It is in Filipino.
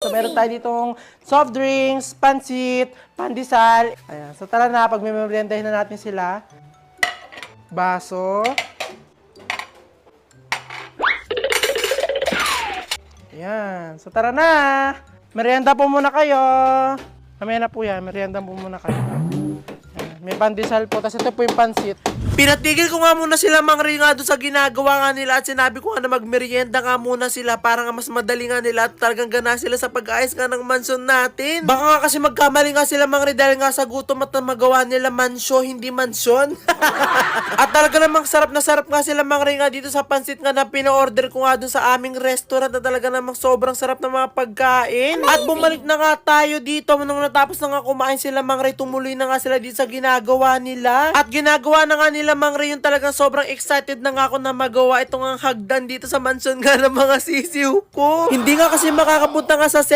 So, meron tayo ditong soft drinks, pansit, pandesal. Ayan. So, tara na. Pag meriendahin na natin sila. Baso. Ayan. So, tara na. Merienda po muna kayo. Mamaya na po yan. Merienda po muna kayo. Ayan. May pandesal po. Tapos ito po yung pansit. Pinatigil ko nga muna sila Mang Ray nga doon sa ginagawa nga nila at sinabi ko nga na magmerienda nga muna sila para nga mas madali nga nila at talagang gana sila sa pag-ayos nga ng mansyon natin. Baka nga kasi magkamali nga sila Mang Ray dahil nga sa gutom at magawa nila mansyo, hindi mansyon. At talaga namang sarap na sarap nga sila Mang Ray nga dito sa pansit nga na pina-order ko nga doon sa aming restaurant na talaga namang sobrang sarap ng mga pagkain. At bumalik na nga tayo dito nung natapos na nga kumain sila Mang Ray, tumuloy na nga sila dito sa ginagawa nila. At ginagawa na nga nila Mang Ray yung talagang sobrang excited na nga ako na magawa itong ang hagdan dito sa mansyon nga ng mga sisiw ko. Hindi nga kasi makakapunta nga sa